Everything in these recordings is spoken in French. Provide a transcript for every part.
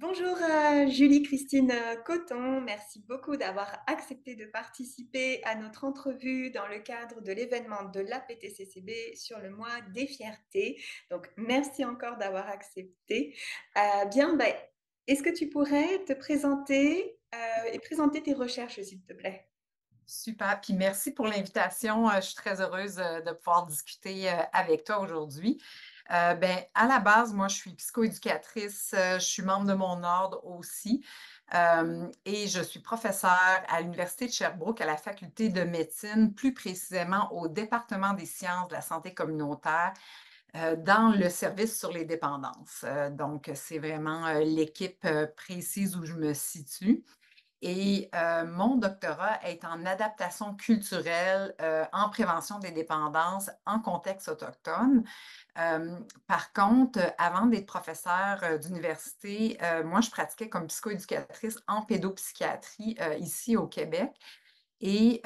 Bonjour Julie Christine Coton, merci beaucoup d'avoir accepté de participer à notre entrevue dans le cadre de l'événement de l'APTCCB sur le mois des fiertés. Donc merci encore d'avoir accepté. Bien, ben, est-ce que tu pourrais te présenter et présenter tes recherches, s'il te plaît? Super. Puis merci pour l'invitation. Je suis très heureuse de pouvoir discuter avec toi aujourd'hui. À la base, moi, je suis psychoéducatrice. Je suis membre de mon ordre aussi. Et je suis professeure à l'Université de Sherbrooke, à la faculté de médecine, plus précisément au département des sciences de la santé communautaire, dans le service sur les dépendances. Donc, c'est vraiment l'équipe précise où je me situe. Et mon doctorat est en adaptation culturelle en prévention des dépendances en contexte autochtone. Par contre, avant d'être professeure d'université, moi, je pratiquais comme psychoéducatrice en pédopsychiatrie ici au Québec. Et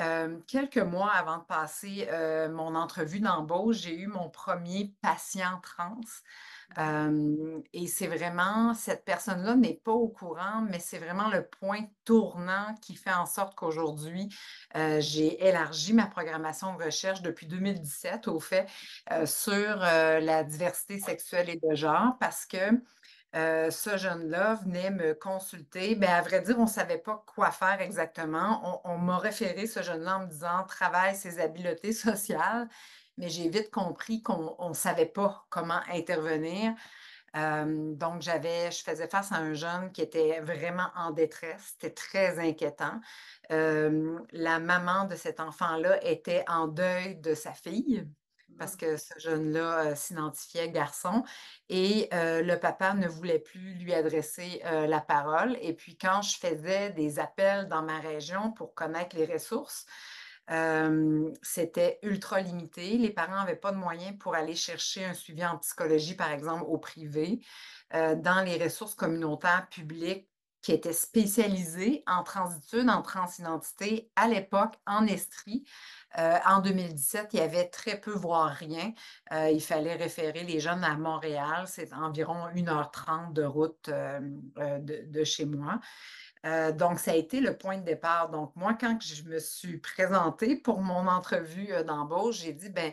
quelques mois avant de passer mon entrevue d'embauche, j'ai eu mon premier patient trans. Et c'est vraiment, cette personne-là n'est pas au courant, mais c'est vraiment le point tournant qui fait en sorte qu'aujourd'hui, j'ai élargi ma programmation de recherche depuis 2017, au fait, sur la diversité sexuelle et de genre, parce que ce jeune-là venait me consulter. Bien, à vrai dire, on ne savait pas quoi faire exactement. On m'a référé ce jeune-là en me disant travaille ses habiletés sociales, mais j'ai vite compris qu'on ne savait pas comment intervenir. Donc, je faisais face à un jeune qui était vraiment en détresse. C'était très inquiétant. La maman de cet enfant-là était en deuil de sa fille parce que ce jeune-là s'identifiait garçon et le papa ne voulait plus lui adresser la parole. Et puis, quand je faisais des appels dans ma région pour connaître les ressources, c'était ultra limité. Les parents n'avaient pas de moyens pour aller chercher un suivi en psychologie, par exemple, au privé. Dans les ressources communautaires publiques qui étaient spécialisées en transitude, en transidentité, à l'époque, en Estrie. En 2017, il y avait très peu, voire rien. Il fallait référer les jeunes à Montréal. C'est environ 1h30 de route de chez moi. Donc, ça a été le point de départ. Donc, moi, quand je me suis présentée pour mon entrevue d'embauche, j'ai dit, ben,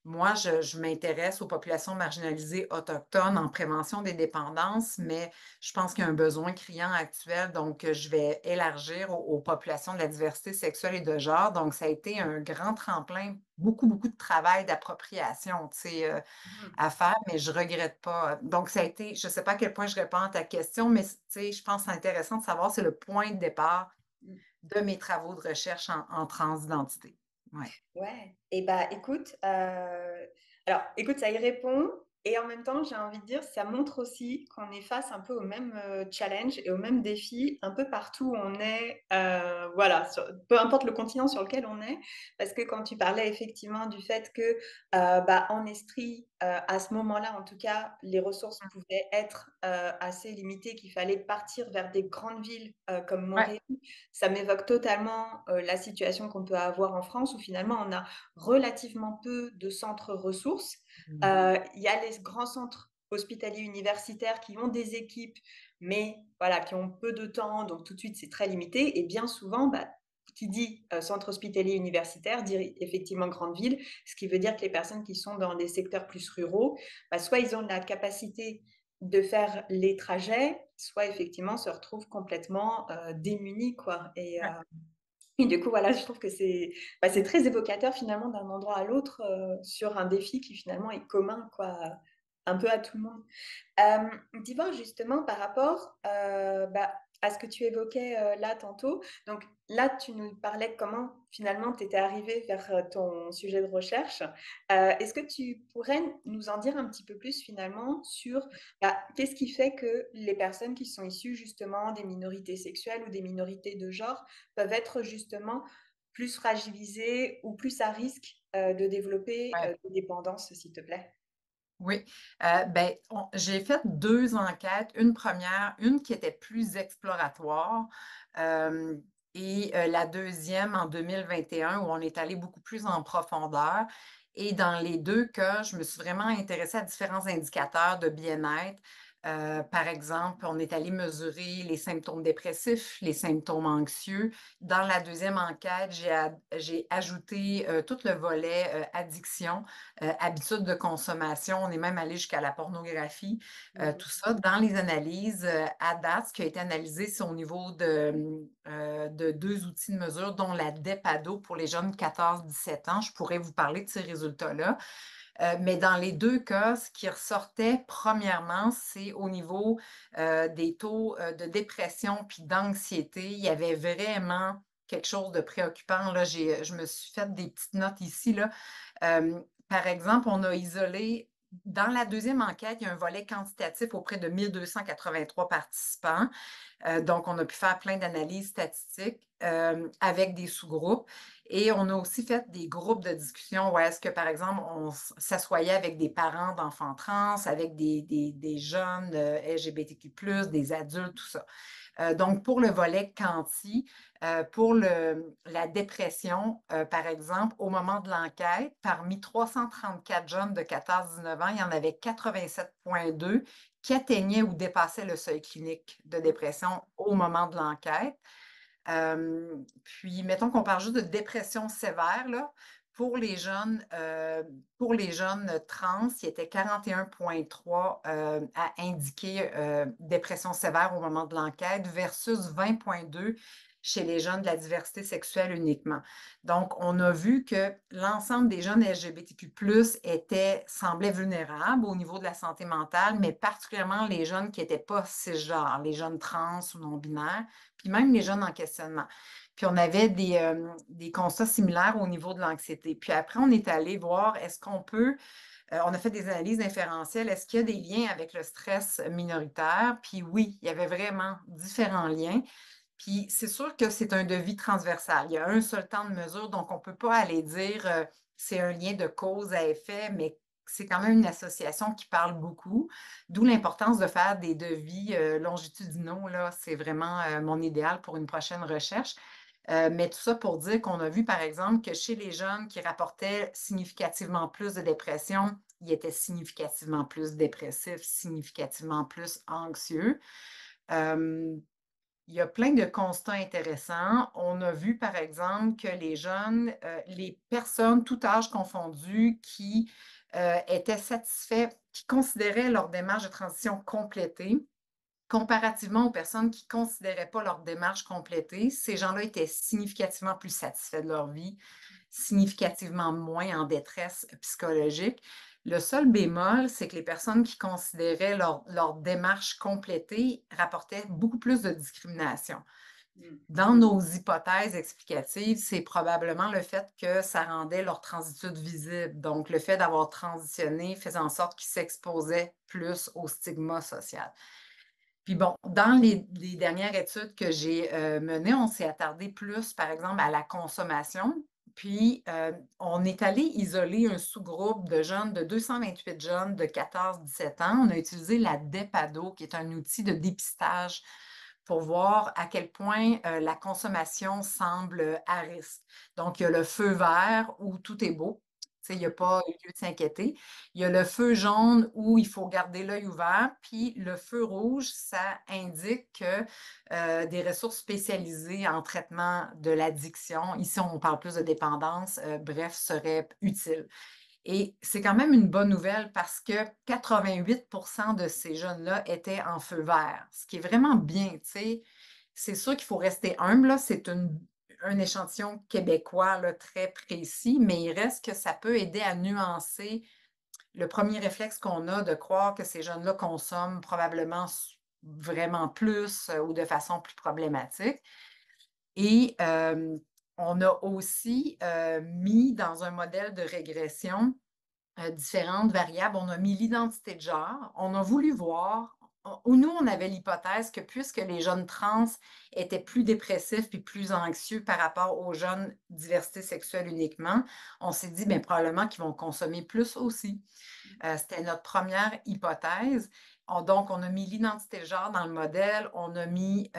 moi, je m'intéresse aux populations marginalisées autochtones en prévention des dépendances, mais je pense qu'il y a un besoin criant actuel, donc je vais élargir aux populations de la diversité sexuelle et de genre. Donc, ça a été un grand tremplin, beaucoup, beaucoup de travail d'appropriation, tu sais, Mhm. à faire, mais je regrette pas. Donc, ça a été, je ne sais pas à quel point je réponds à ta question, mais tu sais, je pense que c'est intéressant de savoir, c'est le point de départ de mes travaux de recherche en transidentité. Ouais. Ouais, et bah écoute, alors écoute, ça y répond, et en même temps, j'ai envie de dire, ça montre aussi qu'on est face un peu au même challenge et au même défi un peu partout où on est, voilà, peu importe le continent sur lequel on est, parce que quand tu parlais effectivement du fait que bah, en Estrie, à ce moment-là, en tout cas, les ressources pouvaient être assez limitées, qu'il fallait partir vers des grandes villes comme Ouais. Montréal. Ça m'évoque totalement la situation qu'on peut avoir en France où finalement on a relativement peu de centres ressources. Mhm. Il y a les grands centres hospitaliers universitaires qui ont des équipes, mais voilà, qui ont peu de temps, donc tout de suite c'est très limité. Et bien souvent, bah, qui dit centre hospitalier universitaire dit effectivement grande ville, ce qui veut dire que les personnes qui sont dans des secteurs plus ruraux, bah, soit ils ont la capacité de faire les trajets, soit effectivement se retrouvent complètement démunis, quoi. Ouais. Et du coup, voilà, je trouve que c'est bah, c'est très évocateur finalement d'un endroit à l'autre sur un défi qui finalement est commun, quoi, un peu à tout le monde. Dis-moi justement par rapport bah, à ce que tu évoquais là tantôt. Donc là, tu nous parlais comment finalement tu étais arrivé vers ton sujet de recherche. Est-ce que tu pourrais nous en dire un petit peu plus finalement sur bah, qu'est-ce qui fait que les personnes qui sont issues justement des minorités sexuelles ou des minorités de genre peuvent être justement plus fragilisées ou plus à risque de développer Ouais. des dépendances, s'il te plaît? Oui, j'ai fait 2 enquêtes. Une première, une qui était plus exploratoire, hem et la deuxième en 2021 où on est allé beaucoup plus en profondeur et dans les 2 cas, je me suis vraiment intéressée à différents indicateurs de bien-être, Par exemple, on est allé mesurer les symptômes dépressifs, les symptômes anxieux. Dans la deuxième enquête, j'ai ajouté tout le volet addiction, habitudes de consommation. On est même allé jusqu'à la pornographie. Tout ça dans les analyses à date, ce qui a été analysé, c'est au niveau de deux outils de mesure, dont la DEPADO pour les jeunes 14-17 ans. Je pourrais vous parler de ces résultats-là. Mais dans les deux cas, ce qui ressortait premièrement, c'est au niveau des taux de dépression puis d'anxiété. Il y avait vraiment quelque chose de préoccupant. Là, je me suis fait des petites notes ici, là. Par exemple, on a isolé, dans la deuxième enquête, il y a un volet quantitatif auprès de 1283 participants. Donc, on a pu faire plein d'analyses statistiques avec des sous-groupes. Et on a aussi fait des groupes de discussion où est-ce que, par exemple, on s'assoyait avec des parents d'enfants trans, avec des jeunes LGBTQ+, des adultes, tout ça. Donc, pour le volet quanti, pour la dépression, par exemple, au moment de l'enquête, parmi 334 jeunes de 14-19 ans, il y en avait 87,2 qui atteignaient ou dépassaient le seuil clinique de dépression au moment de l'enquête. Puis, mettons qu'on parle juste de dépression sévère, là, pour les jeunes trans, il était 41,3 à indiquer dépression sévère au moment de l'enquête versus 20,2 chez les jeunes de la diversité sexuelle uniquement. Donc, on a vu que l'ensemble des jeunes LGBTQ+, semblaient vulnérables au niveau de la santé mentale, mais particulièrement les jeunes qui n'étaient pas cisgenres, les jeunes trans ou non-binaires, puis même les jeunes en questionnement. Puis on avait des constats similaires au niveau de l'anxiété. Puis après, on est allé voir, est-ce qu'on peut, on a fait des analyses inférentielles, est-ce qu'il y a des liens avec le stress minoritaire? Puis oui, il y avait vraiment différents liens. Puis c'est sûr que c'est un devis transversal. Il y a un seul temps de mesure, donc on ne peut pas aller dire c'est un lien de cause à effet, mais c'est quand même une association qui parle beaucoup, d'où l'importance de faire des devis longitudinaux, là. C'est vraiment mon idéal pour une prochaine recherche. Mais tout ça pour dire qu'on a vu, par exemple, que chez les jeunes qui rapportaient significativement plus de dépression, ils étaient significativement plus dépressifs, significativement plus anxieux. Euh, il y a plein de constats intéressants. On a vu, par exemple, que les jeunes, les personnes, tout âge confondu, qui étaient satisfaits, qui considéraient leur démarche de transition complétée, comparativement aux personnes qui ne considéraient pas leur démarche complétée, ces gens-là étaient significativement plus satisfaits de leur vie, significativement moins en détresse psychologique. Le seul bémol, c'est que les personnes qui considéraient leur démarche complétée rapportaient beaucoup plus de discrimination. Dans nos hypothèses explicatives, c'est probablement le fait que ça rendait leur transitude visible. Donc, le fait d'avoir transitionné faisait en sorte qu'ils s'exposaient plus au stigma social. Puis bon, dans les dernières études que j'ai menées, on s'est attardé plus, par exemple, à la consommation. Puis, on est allé isoler un sous-groupe de jeunes, de 228 jeunes de 14-17 ans. On a utilisé la DEPADO, qui est un outil de dépistage pour voir à quel point la consommation semble à risque. Donc, il y a le feu vert où tout est beau. Il n'y a pas lieu de s'inquiéter. Il y a le feu jaune où il faut garder l'œil ouvert, puis le feu rouge, ça indique que des ressources spécialisées en traitement de l'addiction, ici on parle plus de dépendance, bref, seraient utiles. Et c'est quand même une bonne nouvelle parce que 88 de ces jeunes-là étaient en feu vert, ce qui est vraiment bien, tu sais. C'est sûr qu'il faut rester humble, là. C'est un échantillon québécois là, très précis, mais il reste que ça peut aider à nuancer le premier réflexe qu'on a de croire que ces jeunes-là consomment probablement vraiment plus ou de façon plus problématique. Et on a aussi mis dans un modèle de régression différentes variables. On a mis l'identité de genre. On a voulu voir, où nous, on avait l'hypothèse que puisque les jeunes trans étaient plus dépressifs puis plus anxieux par rapport aux jeunes diversité sexuelle uniquement, on s'est dit, bien, probablement qu'ils vont consommer plus aussi. C'était notre première hypothèse. Donc, on a mis l'identité de genre dans le modèle. On a mis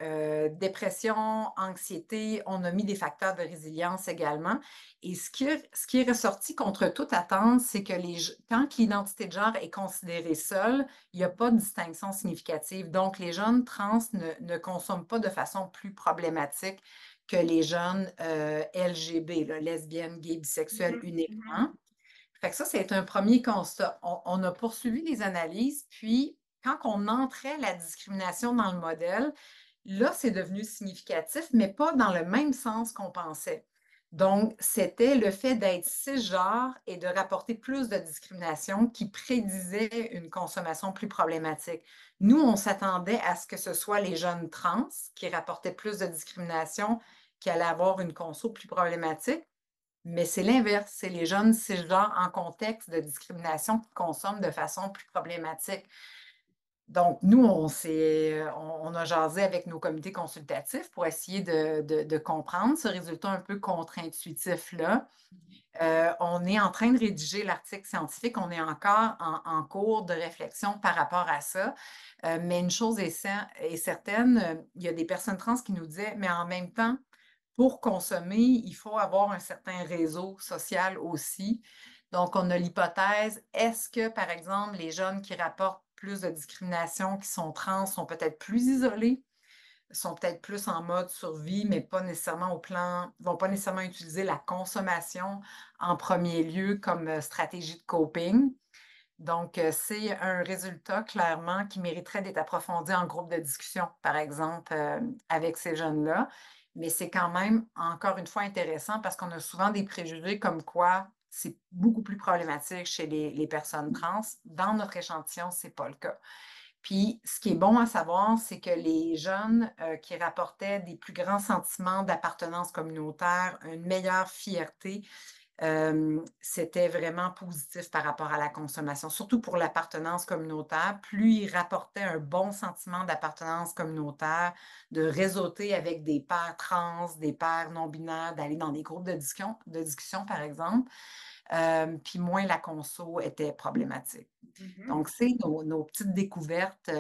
dépression, anxiété, on a mis des facteurs de résilience également. Et ce qui est ressorti contre toute attente, c'est que quand l'identité de genre est considérée seule, il n'y a pas de distinction significative. Donc, les jeunes trans ne consomment pas de façon plus problématique que les jeunes LGB, là, lesbiennes, gays, bisexuels Mhm, mhm. uniquement. Fait que ça, c'est un premier constat. On a poursuivi les analyses, puis quand on entrait la discrimination dans le modèle, là, c'est devenu significatif, mais pas dans le même sens qu'on pensait. Donc, c'était le fait d'être cisgenre et de rapporter plus de discrimination qui prédisait une consommation plus problématique. Nous, on s'attendait à ce que ce soit les jeunes trans qui rapportaient plus de discrimination, qui allaient avoir une conso plus problématique. Mais c'est l'inverse, c'est les jeunes cisgenres en contexte de discrimination qui consomment de façon plus problématique. Donc, nous, on a jasé avec nos comités consultatifs pour essayer de comprendre ce résultat un peu contre-intuitif-là. On est en train de rédiger l'article scientifique, on est encore en cours de réflexion par rapport à ça. Mais une chose est certaine, il y a des personnes trans qui nous disaient, mais en même temps, pour consommer, il faut avoir un certain réseau social aussi. Donc, on a l'hypothèse, est-ce que, par exemple, les jeunes qui rapportent plus de discrimination, qui sont trans, sont peut-être plus isolés, sont peut-être plus en mode survie, mais pas nécessairement vont pas nécessairement utiliser la consommation en premier lieu comme stratégie de coping. Donc, c'est un résultat clairement qui mériterait d'être approfondi en groupe de discussion, par exemple, avec ces jeunes-là. Mais c'est quand même, encore une fois, intéressant parce qu'on a souvent des préjugés comme quoi c'est beaucoup plus problématique chez les personnes trans. Dans notre échantillon, ce n'est pas le cas. Puis, ce qui est bon à savoir, c'est que les jeunes qui rapportaient des plus grands sentiments d'appartenance communautaire, une meilleure fierté, c'était vraiment positif par rapport à la consommation, surtout pour l'appartenance communautaire. Plus ils rapportaient un bon sentiment d'appartenance communautaire, de réseauter avec des pairs trans, des pairs non-binaires, d'aller dans des groupes de discussion, par exemple, puis moins la conso était problématique. Mhm. Donc, c'est nos petites découvertes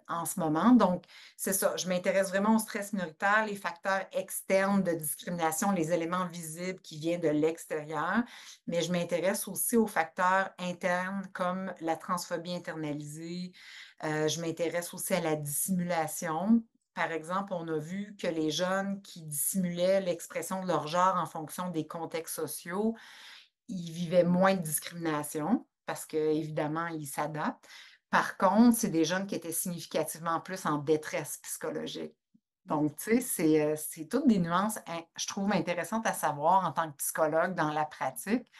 en ce moment. Donc, c'est ça. Je m'intéresse vraiment au stress minoritaire, les facteurs externes de discrimination, les éléments visibles qui viennent de l'extérieur, mais je m'intéresse aussi aux facteurs internes comme la transphobie internalisée. Je m'intéresse aussi à la dissimulation. Par exemple, on a vu que les jeunes qui dissimulaient l'expression de leur genre en fonction des contextes sociaux, ils vivaient moins de discrimination parce qu'évidemment, ils s'adaptent. Par contre, c'est des jeunes qui étaient significativement plus en détresse psychologique. Donc, tu sais, c'est toutes des nuances, je trouve, intéressantes à savoir en tant que psychologue dans la pratique,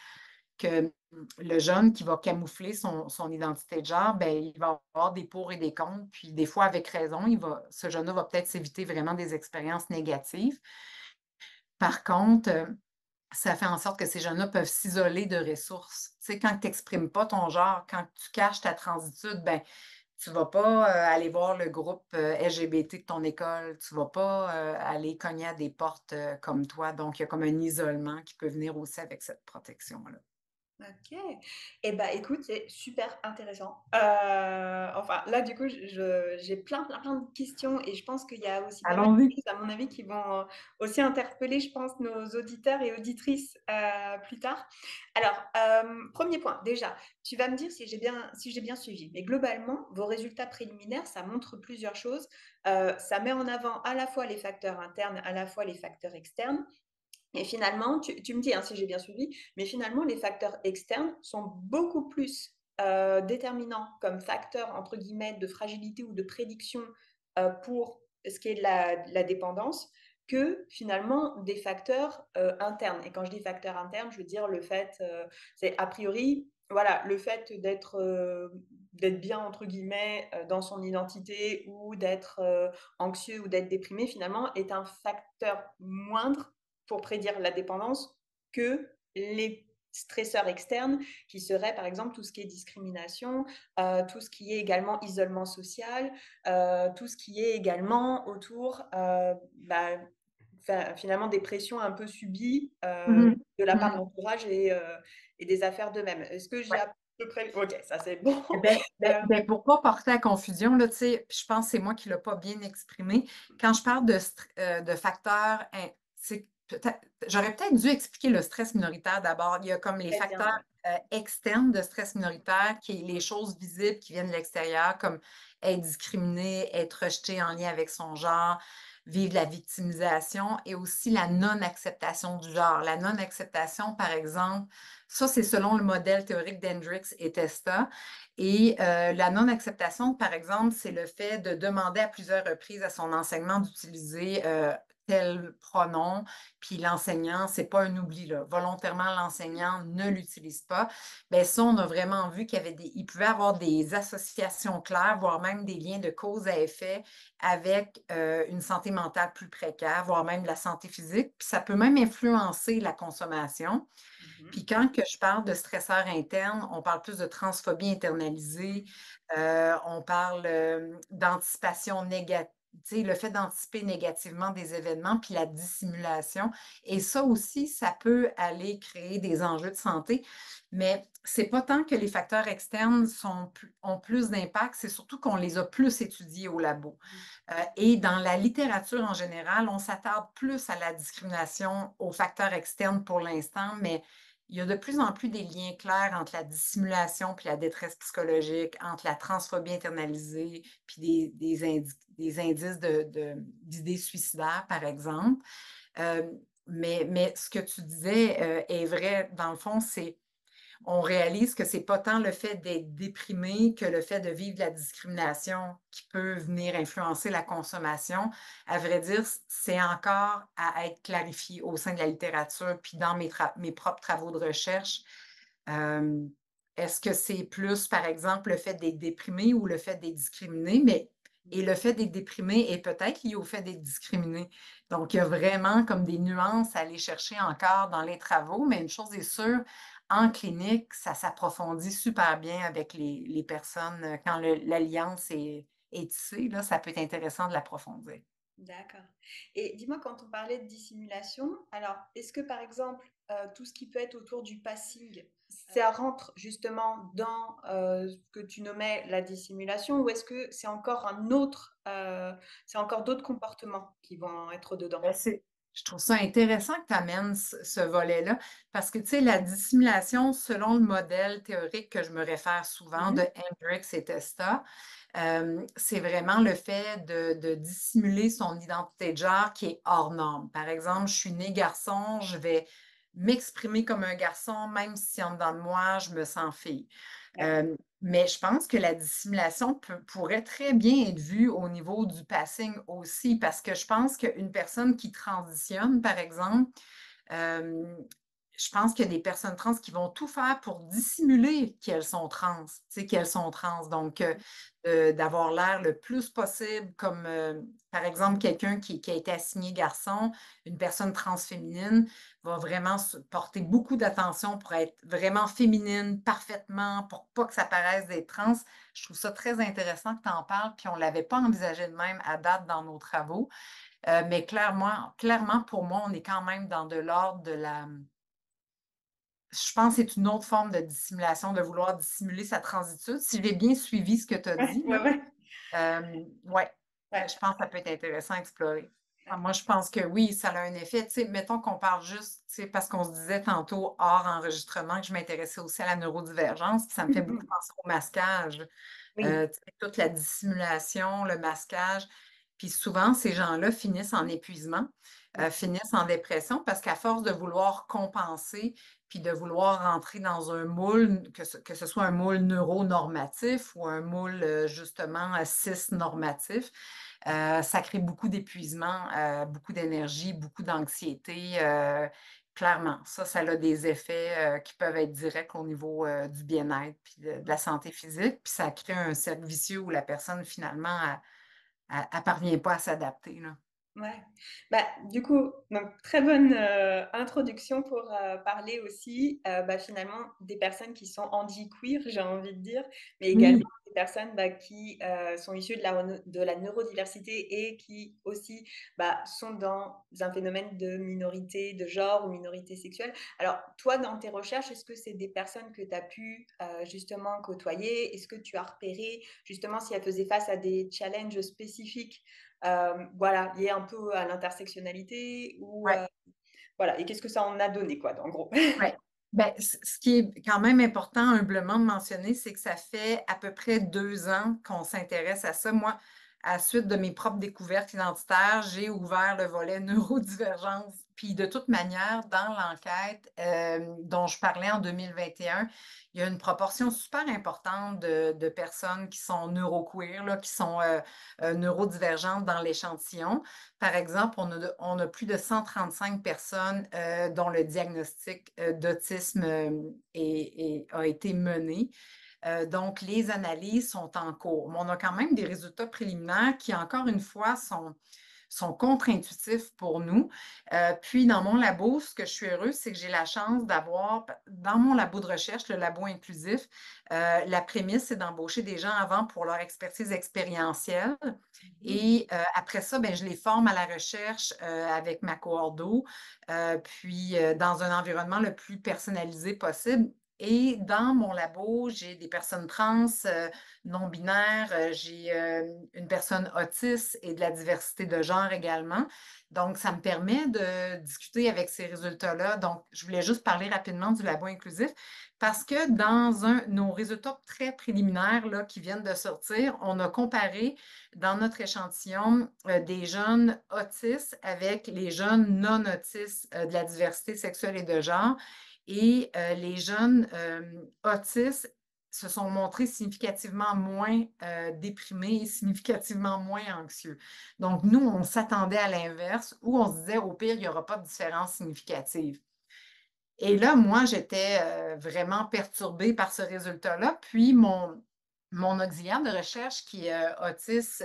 que le jeune qui va camoufler son identité de genre, ben, il va avoir des pour et des contre, puis des fois, avec raison, ce jeune-là va peut-être s'éviter vraiment des expériences négatives. Par contre, ça fait en sorte que ces jeunes-là peuvent s'isoler de ressources. Tu sais, quand tu n'exprimes pas ton genre, quand tu caches ta transitude, ben, tu ne vas pas aller voir le groupe LGBT de ton école, tu ne vas pas aller cogner à des portes comme toi. Donc, il y a comme un isolement qui peut venir aussi avec cette protection-là. OK. Et bah, écoute, c'est super intéressant. Enfin, là, du coup, j'ai plein de questions et je pense qu'il y a aussi pas mal de Allons-y. choses, à mon avis, qui vont aussi interpeller, je pense, nos auditeurs et auditrices plus tard. Alors, premier point, déjà, tu vas me dire si j'ai bien suivi. Mais globalement, vos résultats préliminaires, ça montre plusieurs choses. Ça met en avant à la fois les facteurs internes, à la fois les facteurs externes. Et finalement, tu me dis hein, si j'ai bien suivi, mais finalement, les facteurs externes sont beaucoup plus déterminants comme facteurs, entre guillemets, de fragilité ou de prédiction pour ce qui est de la dépendance que finalement des facteurs internes. Et quand je dis facteurs internes, je veux dire le fait, c'est a priori, voilà, le fait d'être bien, entre guillemets, dans son identité ou d'être anxieux ou d'être déprimé, finalement, est un facteur moindre pour prédire la dépendance que les stresseurs externes qui seraient par exemple tout ce qui est discrimination, tout ce qui est également isolement social, tout ce qui est également autour finalement des pressions un peu subies Mhm. de la part de Mhm. l'entourage et des affaires d'eux-mêmes. Est-ce que j'ai Ouais. OK, ça c'est bon. Eh ben Hem, pour pas porter à confusion, là, tu sais, puis je pense que c'est moi qui l'ai pas bien exprimé. Quand je parle de facteurs c'est j'aurais peut-être dû expliquer le stress minoritaire d'abord. Il y a comme les Très bien, facteurs, ouais. externes de stress minoritaire, qui est les choses visibles qui viennent de l'extérieur, comme être discriminé, être rejeté en lien avec son genre, vivre la victimisation et aussi la non-acceptation du genre. La non-acceptation, par exemple, ça, c'est selon le modèle théorique d'Hendricks et Testa. Et la non-acceptation, par exemple, c'est le fait de demander à plusieurs reprises à son enseignement d'utiliser tel pronom, puis l'enseignant, c'est pas un oubli, là. Volontairement, l'enseignant ne l'utilise pas. Bien, ça, on a vraiment vu il pouvait avoir des associations claires, voire même des liens de cause à effet avec une santé mentale plus précaire, voire même la santé physique. Puis ça peut même influencer la consommation. Mmh. Puis quand que je parle de stresseur interne, on parle plus de transphobie internalisée, on parle, d'anticipation négative, le fait d'anticiper négativement des événements, puis la dissimulation. Et ça aussi, ça peut aller créer des enjeux de santé, mais c'est pas tant que les facteurs externes ont plus d'impact, c'est surtout qu'on les a plus étudiés au labo. Et dans la littérature en général, on s'attarde plus à la discrimination, aux facteurs externes pour l'instant, mais il y a de plus en plus des liens clairs entre la dissimulation puis la détresse psychologique, entre la transphobie internalisée puis des indices d'idées suicidaires, par exemple. Euh, mais ce que tu disais est vrai, dans le fond, c'est on réalise que c'est pas tant le fait d'être déprimé que le fait de vivre la discrimination qui peut venir influencer la consommation. À vrai dire, c'est encore à être clarifié au sein de la littérature, puis dans mes propres travaux de recherche. Euh, Est-ce que c'est plus, par exemple, le fait d'être déprimé ou le fait d'être discriminé? Et le fait d'être déprimé est peut-être lié au fait d'être discriminé. Donc, il y a vraiment comme des nuances à aller chercher encore dans les travaux, mais une chose est sûre, en clinique, ça s'approfondit super bien avec les personnes. Quand l'alliance est tissée, là, ça peut être intéressant de l'approfondir. D'accord. Et dis-moi, quand on parlait de dissimulation, alors est-ce que par exemple, tout ce qui peut être autour du passing, ça rentre justement dans ce que tu nommais la dissimulation, ou est-ce que c'est encore un autre, c'est encore d'autres comportements qui vont être dedans? Ben, je trouve ça intéressant que tu amènes ce volet-là, parce que, tu sais, la dissimulation, selon le modèle théorique que je me réfère souvent de Mhm. Hendricks et Testa, c'est vraiment le fait de dissimuler son identité de genre qui est hors norme. Par exemple, je suis née garçon, je vais m'exprimer comme un garçon, même si en dedans de moi, je me sens fille. D'accord. Mais je pense que la dissimulation pourrait très bien être vue au niveau du passing aussi, parce que je pense qu'une personne qui transitionne, par exemple, euh, je pense qu'il y a des personnes trans qui vont tout faire pour dissimuler qu'elles sont trans, tu sais, qu'elles sont trans. Donc, d'avoir l'air le plus possible, comme par exemple quelqu'un qui a été assigné garçon, une personne transféminine, va vraiment porter beaucoup d'attention pour être vraiment féminine, parfaitement, pour pas que ça paraisse d'être trans. Je trouve ça très intéressant que tu en parles, puis on ne l'avait pas envisagé de même à date dans nos travaux. Mais clairement, pour moi, on est quand même dans de l'ordre de la. Je pense que c'est une autre forme de dissimulation, de vouloir dissimuler sa transitude. Si j'ai bien suivi ce que tu as Ouais, dit, ouais, là, ouais. ouais, Ouais. je pense que ça peut être intéressant à explorer. Ah, moi, je pense que oui, ça a un effet. Tu sais, mettons qu'on parle juste, tu sais, parce qu'on se disait tantôt hors enregistrement que je m'intéressais aussi à la neurodivergence, puis ça me fait beaucoup Mhm. penser au masquage. Oui. Tu sais, toute la dissimulation, le masquage. Puis souvent, ces gens-là finissent en épuisement, finissent en dépression parce qu'à force de vouloir compenser, puis de vouloir rentrer dans un moule, que ce soit un moule neuronormatif ou un moule justement cis-normatif, ça crée beaucoup d'épuisement, beaucoup d'énergie, beaucoup d'anxiété. Clairement, ça a des effets qui peuvent être directs au niveau du bien-être puis de la santé physique. Puis ça crée un cercle vicieux où la personne, finalement, elle parvient pas à s'adapter, là. Ouais. Bah, du coup, donc très bonne, introduction pour, parler aussi, finalement des personnes qui sont handiqueer, j'ai envie de dire, mais également Oui, des personnes, qui, sont issues de la neurodiversité et qui aussi, sont dans un phénomène de minorité de genre ou minorité sexuelle. Alors toi, dans tes recherches, est-ce que c'est des personnes que tu as pu, justement côtoyer? Est-ce que tu as repéré justement si elles faisaient face à des challenges spécifiques voilà, lié un peu à l'intersectionnalité ou ouais. voilà et qu'est-ce que ça en a donné quoi, en gros? Ouais. Ben, ce qui est quand même important humblement de mentionner, c'est que ça fait à peu près 2 ans qu'on s'intéresse à ça. Moi, à la suite de mes propres découvertes identitaires, j'ai ouvert le volet neurodivergence. Puis de toute manière, dans l'enquête dont je parlais en 2021, il y a une proportion super importante de personnes qui sont neuroqueer, là, qui sont neurodivergentes dans l'échantillon. Par exemple, on a plus de 135 personnes dont le diagnostic d'autisme a été mené. Donc, les analyses sont en cours. Mais on a quand même des résultats préliminaires qui, encore une fois, sont contre-intuitifs pour nous. Puis, dans mon labo, ce que je suis heureuse, c'est que j'ai la chance d'avoir, dans mon labo de recherche, le labo inclusif, la prémisse, c'est d'embaucher des gens avant pour leur expertise expérientielle. Mmh. Et après ça, ben, je les forme à la recherche avec ma coordo, puis dans un environnement le plus personnalisé possible. Et dans mon labo, j'ai des personnes trans, non-binaires, j'ai une personne autiste et de la diversité de genre également. Donc, ça me permet de discuter avec ces résultats-là. Donc, je voulais juste parler rapidement du labo inclusif parce que dans nos résultats très préliminaires là, qui viennent de sortir, on a comparé dans notre échantillon des jeunes autistes avec les jeunes non autistes de la diversité sexuelle et de genre. Et les jeunes autistes se sont montrés significativement moins déprimés, significativement moins anxieux. Donc, nous, on s'attendait à l'inverse, où on se disait, au pire, il n'y aura pas de différence significative. Et là, moi, j'étais vraiment perturbée par ce résultat-là. Puis, mon auxiliaire de recherche qui est autiste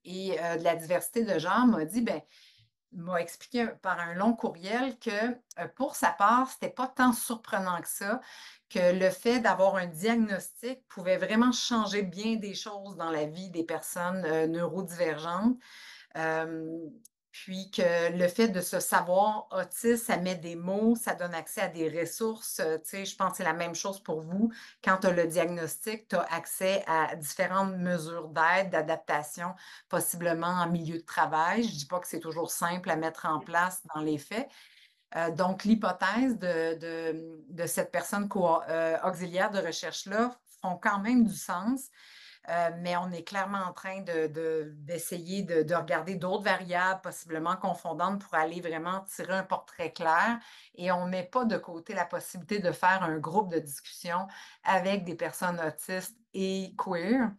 et de la diversité de genre m'a dit, ben, m'a expliqué par un long courriel que pour sa part, c'était pas tant surprenant que ça, que le fait d'avoir un diagnostic pouvait vraiment changer bien des choses dans la vie des personnes neurodivergentes. Euh, Puis que le fait de se savoir autiste, ça met des mots, ça donne accès à des ressources. Tu sais, je pense que c'est la même chose pour vous. Quand tu as le diagnostic, tu as accès à différentes mesures d'aide, d'adaptation, possiblement en milieu de travail. Je ne dis pas que c'est toujours simple à mettre en place dans les faits. Donc, l'hypothèse de cette personne auxiliaire de recherche-là font quand même du sens. Mais on est clairement en train d'essayer de regarder d'autres variables, possiblement confondantes, pour aller vraiment tirer un portrait clair. Et on ne met pas de côté la possibilité de faire un groupe de discussion avec des personnes autistes et queer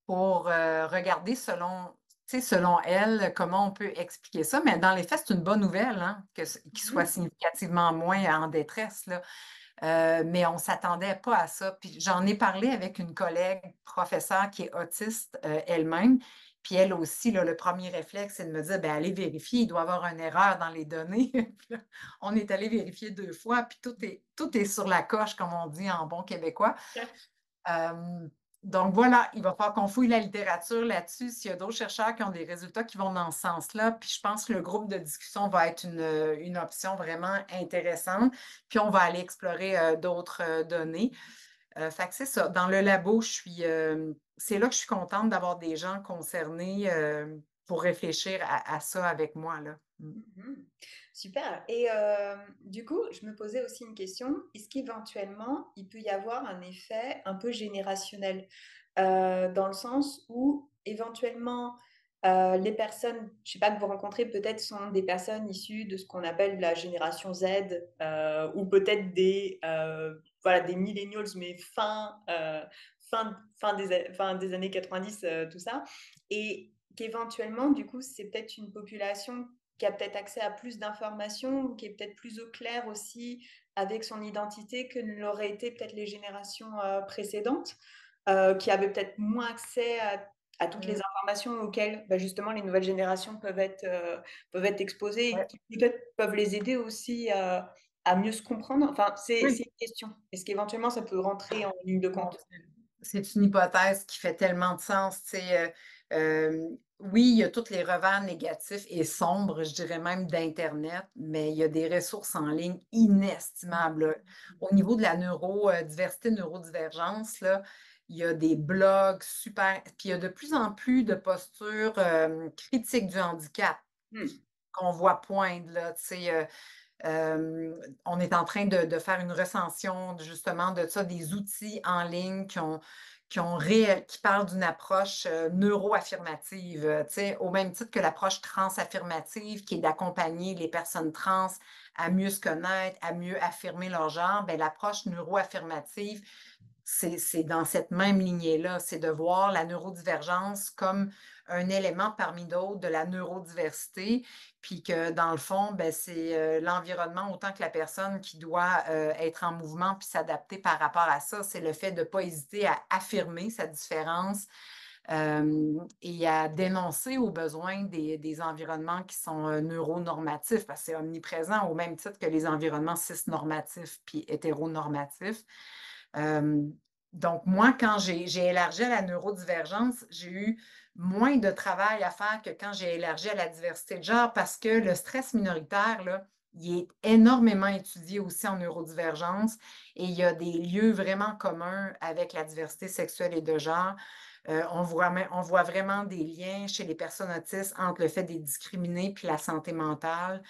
pour regarder selon elles, comment on peut expliquer ça. Mais dans les faits, c'est une bonne nouvelle, hein, qu'ils soient Mmh. significativement moins en détresse, là. Mais on ne s'attendait pas à ça. Puis j'en ai parlé avec une collègue professeure qui est autiste elle-même. Puis elle aussi, là, le premier réflexe, c'est de me dire, ben, allez vérifier, il doit y avoir une erreur dans les données. Puis là, on est allé vérifier 2 fois, puis tout est sur la coche, comme on dit en bon québécois. Euh, donc voilà, il va falloir qu'on fouille la littérature là-dessus, s'il y a d'autres chercheurs qui ont des résultats qui vont dans ce sens-là. Puis je pense que le groupe de discussion va être une option vraiment intéressante. Puis on va aller explorer d'autres données. Fait que c'est ça. Dans le labo, c'est là que je suis contente d'avoir des gens concernés pour réfléchir à ça avec moi, là. Mm. Mmh. Super et du coup, je me posais aussi une question. Est-ce qu'éventuellement, il peut y avoir un effet un peu générationnel? Dans le sens où éventuellement, les personnes, je sais pas, que vous rencontrez peut-être sont des personnes issues de ce qu'on appelle la génération Z, ou peut-être voilà, des millennials, mais fin des années 90, tout ça et qu'éventuellement, du coup, c'est peut-être une population qui a peut-être accès à plus d'informations ou qui est peut-être plus au clair aussi avec son identité que ne l'auraient été peut-être les générations précédentes, qui avaient peut-être moins accès à toutes les informations auxquelles, bah, justement les nouvelles générations peuvent être exposées et Ouais. qui peut-être peuvent les aider aussi, à mieux se comprendre? Enfin, c'est Oui. une question. Est-ce qu'éventuellement ça peut rentrer en ligne de Mon compte? Dieu, c'est une hypothèse qui fait tellement de sens, tu sais, oui, il y a tous les revers négatifs et sombres, je dirais même d'internet, mais il y a des ressources en ligne inestimables, là. Au niveau de la diversité, neurodivergence, là, il y a des blogs super puis il y a de plus en plus de postures, critiques du handicap Mmh. qu'on voit poindre, là, tu sais, on est en train de faire une recension justement de ça, des outils en ligne qui parlent d'une approche neuroaffirmative, tu sais, au même titre que l'approche transaffirmative, qui est d'accompagner les personnes trans à mieux se connaître, à mieux affirmer leur genre, ben, l'approche neuroaffirmative, c'est dans cette même lignée-là, c'est de voir la neurodivergence comme un élément parmi d'autres de la neurodiversité, puis que dans le fond, ben, c'est l'environnement autant que la personne qui doit être en mouvement puis s'adapter par rapport à ça. C'est le fait de ne pas hésiter à affirmer sa différence et à dénoncer aux besoins des environnements qui sont neuronormatifs, parce que c'est omniprésent au même titre que les environnements cisnormatifs puis hétéronormatifs. Euh, donc, moi, quand j'ai élargi à la neurodivergence, j'ai eu moins de travail à faire que quand j'ai élargi à la diversité de genre parce que le stress minoritaire, là, il est énormément étudié aussi en neurodivergence et il y a des lieux vraiment communs avec la diversité sexuelle et de genre. On voit vraiment des liens chez les personnes autistes entre le fait d'être discriminées puis la santé mentale.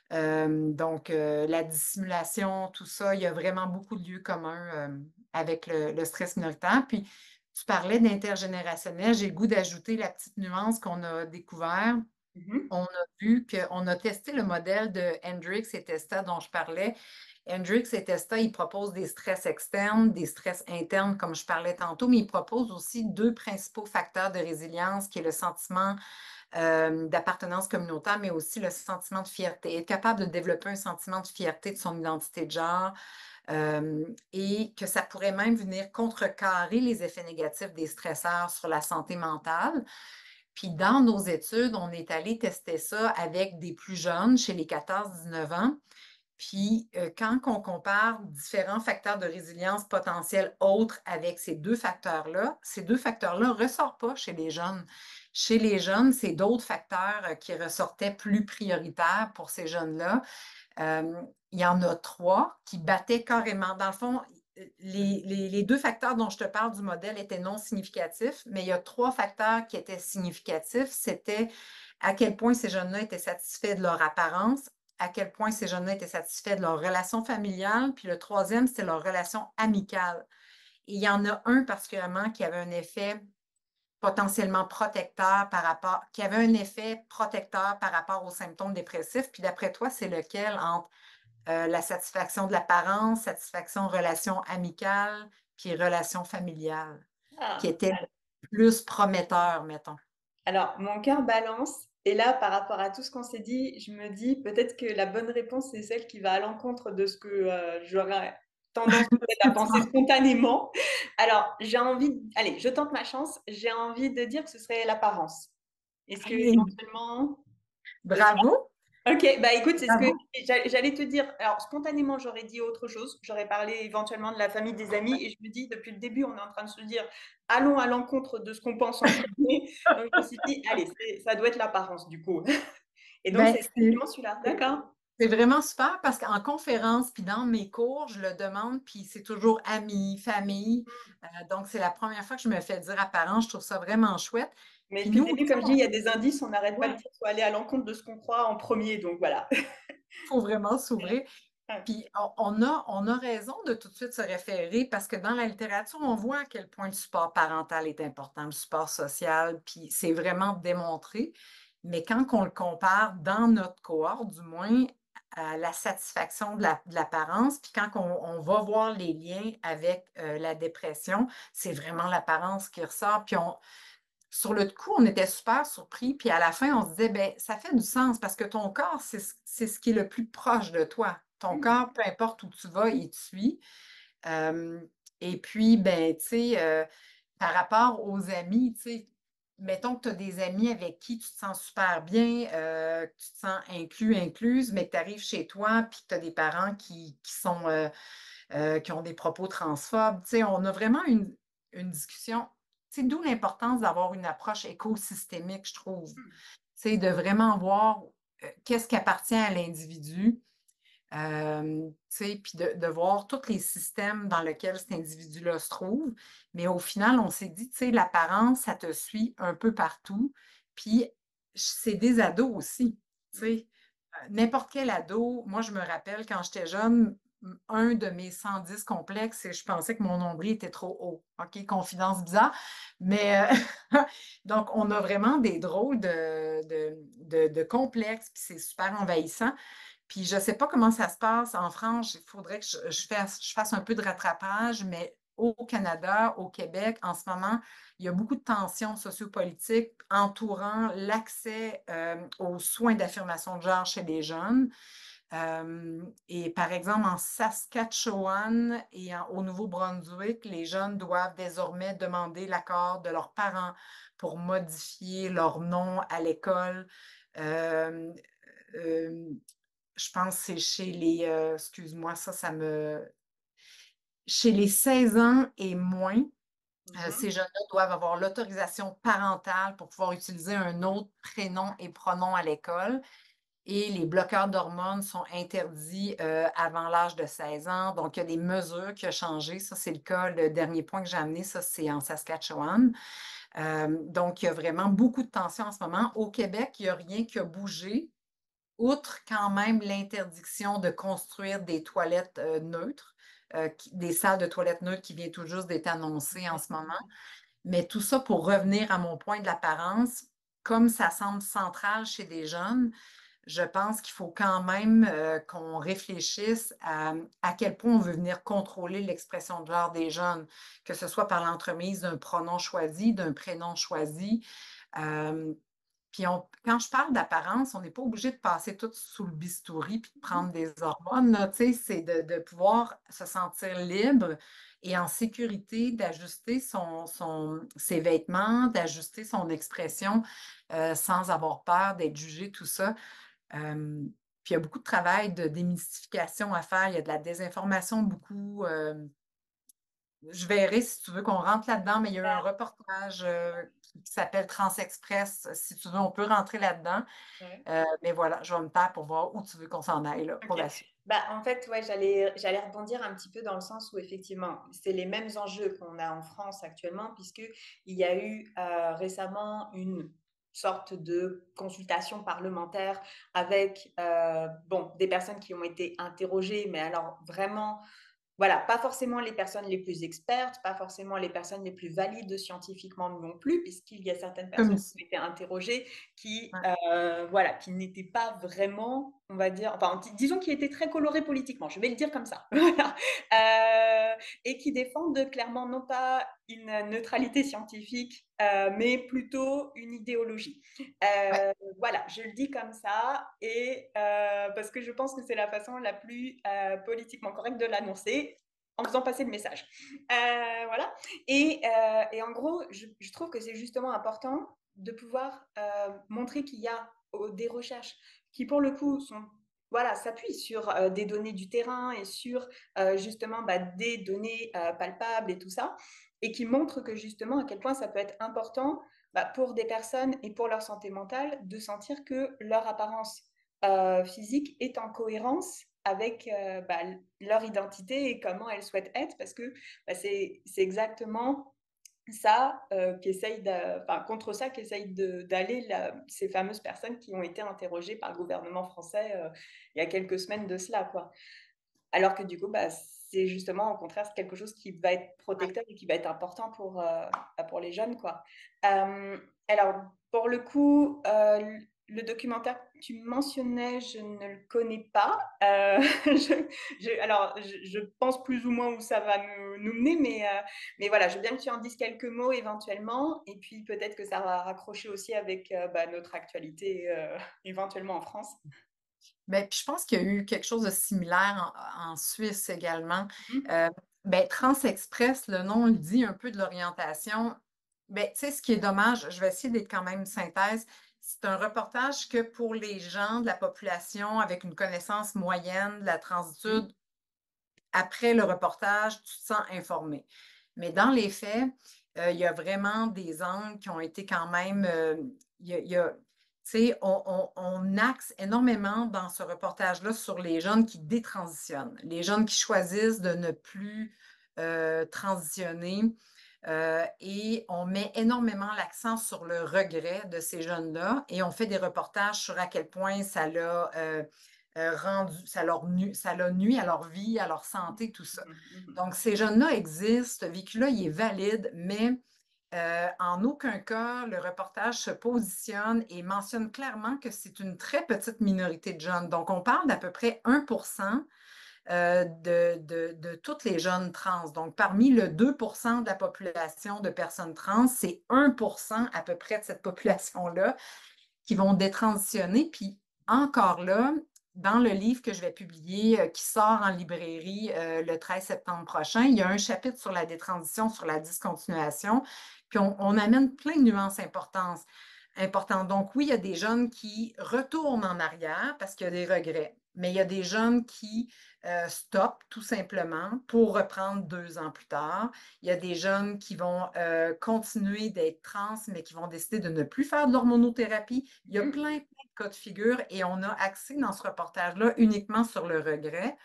La dissimulation, tout ça, il y a vraiment beaucoup de lieux communs avec le stress minoritaire. Puis, tu parlais d'intergénérationnel. J'ai le goût d'ajouter la petite nuance qu'on a découvert. Mmh. On a vu qu'on a testé le modèle de Hendrix et Testa dont je parlais. Hendrix et Testa, ils proposent des stress externes, des stress internes, comme je parlais tantôt, mais ils proposent aussi deux principaux facteurs de résilience, qui est le sentiment d'appartenance communautaire, mais aussi le sentiment de fierté. Être capable de développer un sentiment de fierté de son identité de genre et que ça pourrait même venir contrecarrer les effets négatifs des stresseurs sur la santé mentale. Puis dans nos études, on est allé tester ça avec des plus jeunes, chez les 14-19 ans. Puis quand on compare différents facteurs de résilience potentiels autres avec ces deux facteurs-là ne ressortent pas chez les jeunes. Chez les jeunes, c'est d'autres facteurs qui ressortaient plus prioritaires pour ces jeunes-là. Il y en a trois qui battaient carrément. Dans le fond, les deux facteurs dont je te parle du modèle étaient non significatifs, mais il y a trois facteurs qui étaient significatifs. C'était à quel point ces jeunes-là étaient satisfaits de leur apparence, à quel point ces jeunes-là étaient satisfaits de leur relation familiale, puis le troisième, c'était leur relation amicale. Et il y en a un particulièrement qui avait un effet potentiellement protecteur qui avait un effet protecteur par rapport aux symptômes dépressifs. Puis d'après toi, c'est lequel entre la satisfaction de l'apparence, satisfaction relation amicale, puis relation familiale, qui Ah! était le plus prometteur, mettons. Alors, mon cœur balance et là, par rapport à tout ce qu'on s'est dit, je me dis peut-être que la bonne réponse, c'est celle qui va à l'encontre de ce que, j'aurais tendance peut-être à penser spontanément. Alors, j'ai envie allez, je tente ma chance, j'ai envie de dire que ce serait l'apparence. Est-ce que Hey, éventuellement c'est ça? bravo, OK, bah, écoute, c'est ce que bravo. j'allais te dire. Alors spontanément, j'aurais dit autre chose. J'aurais parlé éventuellement de la famille, des amis et je me dis depuis le début, on est en train de se dire: «Allons à l'encontre de ce qu'on pense en premier». Donc je me suis dit: «Allez, ça doit être l'apparence du coup» et donc Ben, c'est effectivement celui-là. D'accord. c'est vraiment super parce qu'en conférence, puis dans mes cours, je le demande, puis c'est toujours amis, famille. Donc, c'est la première fois que je me fais dire apparent. Je trouve ça vraiment chouette. Mais Puis depuis le nous, début, comme je dis, il y a des indices, on n'arrête pas de ouais, dire: «Faut aller à l'encontre de ce qu'on croit en premier», donc voilà. il faut vraiment s'ouvrir. Ouais. Puis on a raison de tout de suite se référer parce que dans la littérature, on voit à quel point le support parental est important, le support social, puis c'est vraiment démontré. Mais quand on le compare dans notre cohorte, du moins, à la satisfaction de l'apparence, puis quand on va voir les liens avec la dépression, c'est vraiment l'apparence qui ressort. Sur le coup, on était super surpris, puis à la fin, on se disait, ben, ça fait du sens parce que ton corps, c'est ce qui est le plus proche de toi. Ton Mmh. corps, peu importe où tu vas, il te suit. Euh, et puis, ben, tu sais, par rapport aux amis, tu sais, mettons que tu as des amis avec qui tu te sens super bien, que tu te sens inclus, incluse, mais que tu arrives chez toi puis que tu as des parents qui sont, qui ont des propos transphobes. Tu sais, on a vraiment une discussion, tu sais, d'où l'importance d'avoir une approche écosystémique, je trouve. Tu sais, de vraiment voir qu'est-ce qui appartient à l'individu, tu sais, puis de voir tous les systèmes dans lesquels cet individu-là se trouve. Mais au final, on s'est dit, tu sais, l'apparence, ça te suit un peu partout. Puis c'est des ados aussi, tu sais. N'importe quel ado, moi, je me rappelle quand j'étais jeune, un de mes 110 complexes, c'est que je pensais que mon nombril était trop haut. OK, confidence bizarre. Mais donc, on a vraiment des drôles de complexes, puis c'est super envahissant. Puis je ne sais pas comment ça se passe en France. Il faudrait que je fasse un peu de rattrapage, mais au Canada, au Québec, en ce moment, il y a beaucoup de tensions sociopolitiques entourant l'accès aux soins d'affirmation de genre chez les jeunes. Et par exemple, en Saskatchewan et au Nouveau-Brunswick, les jeunes doivent désormais demander l'accord de leurs parents pour modifier leur nom à l'école. Euh, euh, je pense que c'est chez les, excuse-moi, chez les 16 ans et moins, ces jeunes-là doivent avoir l'autorisation parentale pour pouvoir utiliser un autre prénom et pronom à l'école. Et les bloqueurs d'hormones sont interdits avant l'âge de 16 ans. Donc, il y a des mesures qui ont changé. Ça, c'est le cas. Le dernier point que j'ai amené, ça, c'est en Saskatchewan. Donc, il y a vraiment beaucoup de tensions en ce moment. Au Québec, il n'y a rien qui a bougé, outre quand même l'interdiction de construire des toilettes neutres, des salles de toilettes neutres qui vient tout juste d'être annoncée en ce moment. Mais tout ça pour revenir à mon point de l'apparence, comme ça semble central chez des jeunes, je pense qu'il faut quand même qu'on réfléchisse à quel point on veut venir contrôler l'expression de genre des jeunes, que ce soit par l'entremise d'un pronom choisi, d'un prénom choisi. Euh, Puis quand je parle d'apparence, on n'est pas obligé de passer tout sous le bistouri puis de prendre des hormones, là, tu sais, c'est de pouvoir se sentir libre et en sécurité d'ajuster ses vêtements, d'ajuster son expression sans avoir peur d'être jugé, tout ça. Puis il y a beaucoup de travail de démystification à faire. Il y a de la désinformation beaucoup. Je verrai si tu veux qu'on rentre là-dedans, mais il y a eu un reportage qui s'appelle Transexpress. Si tu veux, on peut rentrer là-dedans. Ouais. Mais voilà, je vais me taire pour voir où tu veux qu'on s'en aille là, pour Ok. la suite. Bah, en fait, ouais, j'allais rebondir un petit peu dans le sens où effectivement, c'est les mêmes enjeux qu'on a en France actuellement, puisqu'il y a eu récemment une sorte de consultation parlementaire avec bon, des personnes qui ont été interrogées, mais alors vraiment voilà, pas forcément les personnes les plus expertes, pas forcément les personnes les plus valides scientifiquement non plus, puisqu'il y a certaines personnes Comme qui ont été interrogées qui, ouais. voilà, qui n'étaient pas vraiment, on va dire, enfin, disons qui étaient très colorées politiquement, je vais le dire comme ça, voilà. Et qui défendent clairement non pas une neutralité scientifique, mais plutôt une idéologie. Ouais. Voilà, je le dis comme ça, et parce que je pense que c'est la façon la plus politiquement correcte de l'annoncer en faisant passer le message. Voilà. Et en gros, je trouve que c'est justement important de pouvoir montrer qu'il y a des recherches qui, pour le coup, sont voilà, s'appuient sur des données du terrain et sur justement bah, des données palpables et tout ça, et qui montrent que justement à quel point ça peut être important bah, pour des personnes et pour leur santé mentale de sentir que leur apparence physique est en cohérence avec bah, leur identité et comment elles souhaitent être, parce que bah, c'est exactement ça enfin, contre ça qu'essayent d'aller ces fameuses personnes qui ont été interrogées par le gouvernement français il y a quelques semaines de cela, quoi. Alors que du coup, bah, c'est justement au contraire quelque chose qui va être protecteur et qui va être important pour les jeunes, quoi. Alors, pour le coup, le documentaire que tu mentionnais, je ne le connais pas. Alors, je pense plus ou moins où ça va nous mener, mais voilà, je veux bien que tu en dises quelques mots éventuellement, et puis peut-être que ça va raccrocher aussi avec bah, notre actualité éventuellement en France. Ben, puis je pense qu'il y a eu quelque chose de similaire en Suisse également. Mhm. Ben, Transexpress, le nom le dit un peu de l'orientation. Ben, tu sais, ce qui est dommage, je vais essayer d'être quand même une synthèse. C'est un reportage que pour les gens de la population avec une connaissance moyenne de la Mhm. transitude, après le reportage, tu te sens informé. Mais dans les faits, il y a vraiment des angles qui ont été quand même, tu sais, on axe énormément dans ce reportage-là sur les jeunes qui détransitionnent, les jeunes qui choisissent de ne plus transitionner. Et on met énormément l'accent sur le regret de ces jeunes-là et on fait des reportages sur à quel point ça l'a rendu, ça l'a nuit à leur vie, à leur santé, tout ça. Mhm. Mhm. Donc, ces jeunes-là existent, ce vécu-là, il est valide, mais en aucun cas, le reportage se positionne et mentionne clairement que c'est une très petite minorité de jeunes. Donc, on parle d'à peu près 1% de toutes les jeunes trans. Donc, parmi le 2% de la population de personnes trans, c'est 1% à peu près de cette population-là qui vont détransitionner. Puis encore là, dans le livre que je vais publier, qui sort en librairie le 13 septembre prochain, il y a un chapitre sur la détransition, sur la discontinuation, puis on amène plein de nuances importantes. Donc oui, il y a des jeunes qui retournent en arrière parce qu'il y a des regrets, mais il y a des jeunes qui stoppent tout simplement pour reprendre 2 ans plus tard. Il y a des jeunes qui vont continuer d'être trans, mais qui vont décider de ne plus faire de l'hormonothérapie. Il y a Mhm. plein de cas de figure et on a axé dans ce reportage-là uniquement sur le regret,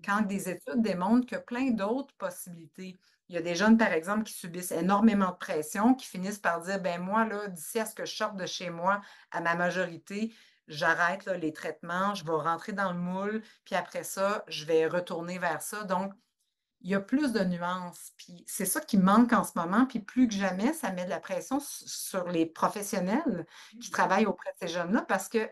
quand des études démontrent que plein d'autres possibilités. Il y a des jeunes, par exemple, qui subissent énormément de pression, qui finissent par dire, ben moi, là, d'ici à ce que je sorte de chez moi à ma majorité, j'arrête là, les traitements, je vais rentrer dans le moule, puis après ça, je vais retourner vers ça. Donc, il y a plus de nuances. Puis c'est ça qui manque en ce moment. Puis plus que jamais, ça met de la pression sur les professionnels qui Mhm. travaillent auprès de ces jeunes-là parce que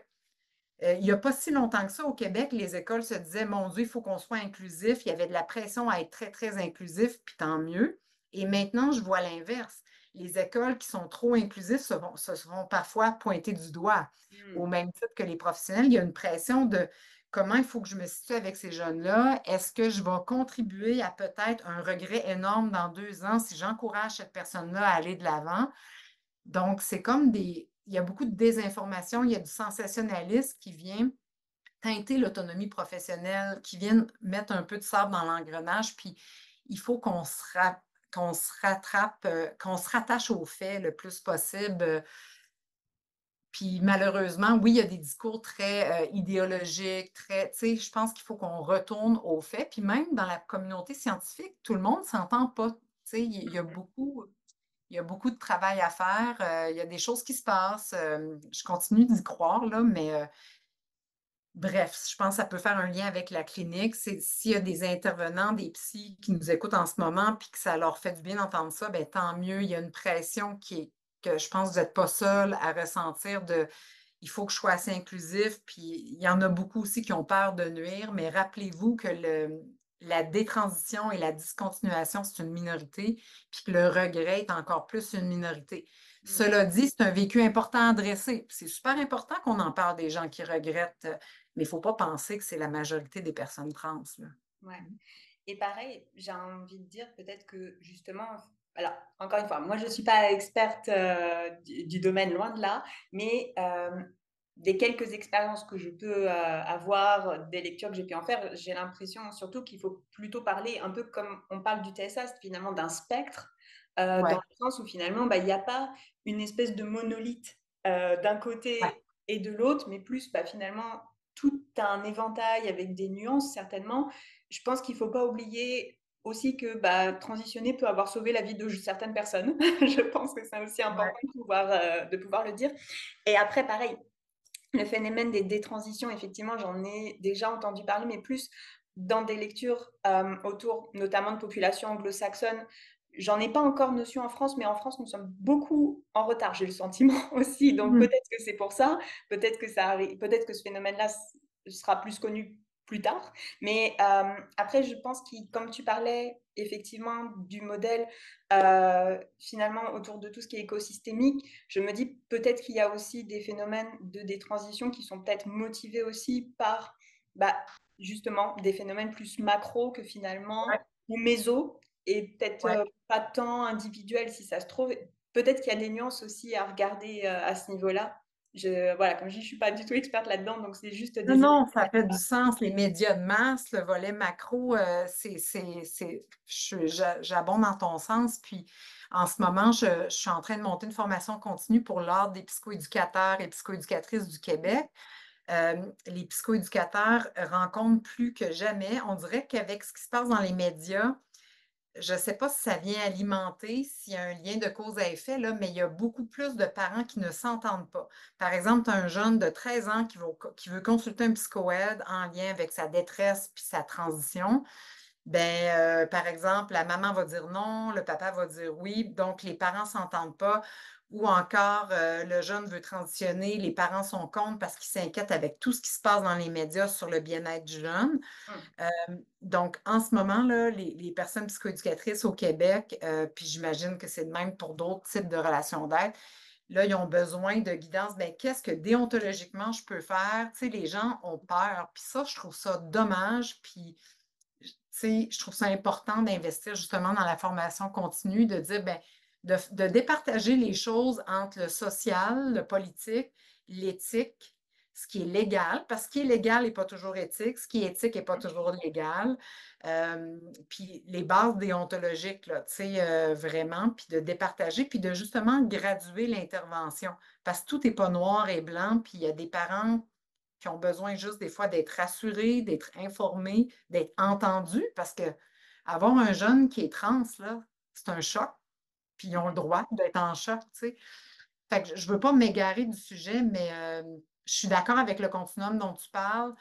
il n'y a pas si longtemps que ça au Québec, les écoles se disaient, mon Dieu, il faut qu'on soit inclusif. Il y avait de la pression à être très, très inclusif, puis tant mieux. Et maintenant, je vois l'inverse. Les écoles qui sont trop inclusives se seront parfois pointées du doigt. Au Mhm. même titre que les professionnels, il y a une pression de comment il faut que je me situe avec ces jeunes-là. Est-ce que je vais contribuer à peut-être un regret énorme dans 2 ans si j'encourage cette personne-là à aller de l'avant? Donc, c'est comme il y a beaucoup de désinformation, il y a du sensationnalisme qui vient teinter l'autonomie professionnelle, qui vient mettre un peu de sable dans l'engrenage, puis il faut qu'on se rattrape, qu'on se rattache aux faits le plus possible. Puis malheureusement, oui, il y a des discours très idéologiques, très, tu sais, je pense qu'il faut qu'on retourne aux faits. Puis même dans la communauté scientifique, tout le monde ne s'entend pas. Tu sais, il y a beaucoup de travail à faire. Il y a des choses qui se passent. Je continue d'y croire, là, mais bref, je pense que ça peut faire un lien avec la clinique. S'il y a des intervenants, des psys qui nous écoutent en ce moment, puis que ça leur fait du bien d'entendre ça, ben, tant mieux. Il y a une pression que je pense que vous n'êtes pas seul à ressentir de il faut que je sois assez inclusif. Puis il y en a beaucoup aussi qui ont peur de nuire, mais rappelez-vous que la détransition et la discontinuation, c'est une minorité, puis que le regret est encore plus une minorité. Mhm. Cela dit, c'est un vécu important à adresser. C'est super important qu'on en parle des gens qui regrettent, mais il ne faut pas penser que c'est la majorité des personnes trans, là. Ouais. Et pareil, j'ai envie de dire peut-être que justement, alors encore une fois, moi je ne suis pas experte du domaine, loin de là, mais des quelques expériences que je peux avoir, des lectures que j'ai pu en faire, j'ai l'impression surtout qu'il faut plutôt parler un peu comme on parle du TSA, c'est finalement d'un spectre, dans Ouais, le sens où finalement, bah, il n'y a pas une espèce de monolithe d'un ouais, côté et de l'autre, mais plus bah, finalement tout un éventail avec des nuances certainement. Je pense qu'il ne faut pas oublier aussi que bah, transitionner peut avoir sauvé la vie de certaines personnes. Je pense que c'est aussi ouais, important de pouvoir le dire. Et après, pareil, le phénomène des détransitions, effectivement, j'en ai déjà entendu parler, mais plus dans des lectures autour notamment de populations anglo-saxonnes. J'en ai pas encore notion en France, mais en France, nous sommes beaucoup en retard, j'ai le sentiment aussi. Donc mhm, peut-être que c'est pour ça, peut-être que ça arrive, peut-être que ce phénomène-là sera plus connu plus tard. Mais après, je pense que, comme tu parlais effectivement du modèle finalement autour de tout ce qui est écosystémique, je me dis peut-être qu'il y a aussi des phénomènes de détransition qui sont peut-être motivés aussi par bah, justement des phénomènes plus macro que ouais, finalement, ou méso, et peut-être ouais. pas tant individuels si ça se trouve. peut-être qu'il y a des nuances aussi à regarder, à ce niveau-là. Voilà, comme je dis, je suis pas du tout experte là-dedans, donc c'est juste Non, des non, éléments. ça fait du sens. Les médias de masse, le volet macro, j'abonde dans ton sens. Puis en ce moment, je suis en train de monter une formation continue pour l'Ordre des psychoéducateurs et psychoéducatrices du Québec. Les psychoéducateurs rencontrent plus que jamais. On dirait qu'avec ce qui se passe dans les médias, je ne sais pas si ça vient alimenter, s'il y a un lien de cause à effet, là, mais il y a beaucoup plus de parents qui ne s'entendent pas. Par exemple, tu as un jeune de 13 ans qui veut consulter un psychoaide en lien avec sa détresse puis sa transition. Ben, par exemple, la maman va dire non, le papa va dire oui, donc les parents ne s'entendent pas. Ou encore, le jeune veut transitionner, les parents sont contre parce qu'ils s'inquiètent avec tout ce qui se passe dans les médias sur le bien-être du jeune. Mmh. Donc, en ce moment, là, les personnes psychoéducatrices au Québec, puis j'imagine que c'est de même pour d'autres types de relations d'aide, là, ils ont besoin de guidance. Bien, qu'est-ce que déontologiquement je peux faire? Tu sais, les gens ont peur. Puis ça, je trouve ça dommage. Puis, tu sais, je trouve ça important d'investir justement dans la formation continue, de dire, bien, de départager les choses entre le social, le politique, l'éthique, ce qui est légal, parce que ce qui est légal n'est pas toujours éthique, ce qui est éthique n'est pas toujours légal. Puis les bases déontologiques, là, tu sais, vraiment, puis de départager, puis de justement graduer l'intervention. Parce que tout n'est pas noir et blanc, puis il y a des parents qui ont besoin juste des fois d'être rassurés, d'être informés, d'être entendus, parce que avoir un jeune qui est trans, là, c'est un choc, puis ils ont le droit d'être en choc, tu sais. Fait que je ne veux pas m'égarer du sujet, mais je suis d'accord avec le continuum dont tu parles.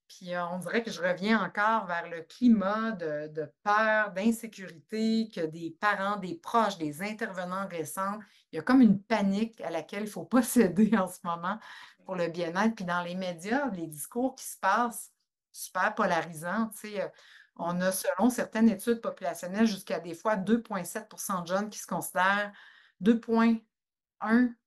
Puis on dirait que je reviens encore vers le climat de peur, d'insécurité, que des parents, des proches, des intervenants récents, il y a comme une panique à laquelle il ne faut pas céder en ce moment pour le bien-être. Puis dans les médias, les discours qui se passent, super polarisants, tu sais, on a, selon certaines études populationnelles, jusqu'à des fois 2,7 % de jeunes qui se considèrent 2,1,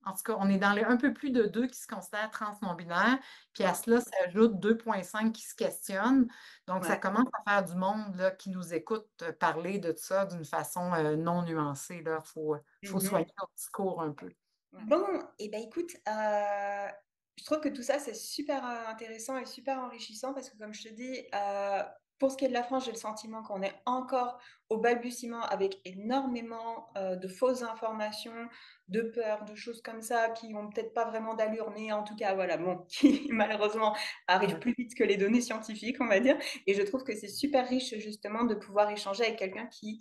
en tout cas, on est dans les un peu plus de 2 qui se considèrent trans non-binaires, puis à Ouais, cela s'ajoute 2,5 qui se questionnent. Donc, ça ouais. commence à faire du monde là, qui nous écoute parler de ça d'une façon non nuancée. Il faut Mmh. soigner notre discours un peu. Bon, et ben écoute, je trouve que tout ça, c'est super, intéressant et super enrichissant parce que comme je te dis, pour ce qui est de la France, j'ai le sentiment qu'on est encore au balbutiement avec énormément, de fausses informations, de peurs, de choses comme ça qui ont peut-être pas vraiment d'allure, mais en tout cas, voilà, bon, qui malheureusement arrivent plus vite que les données scientifiques, on va dire. Et je trouve que c'est super riche justement de pouvoir échanger avec quelqu'un qui,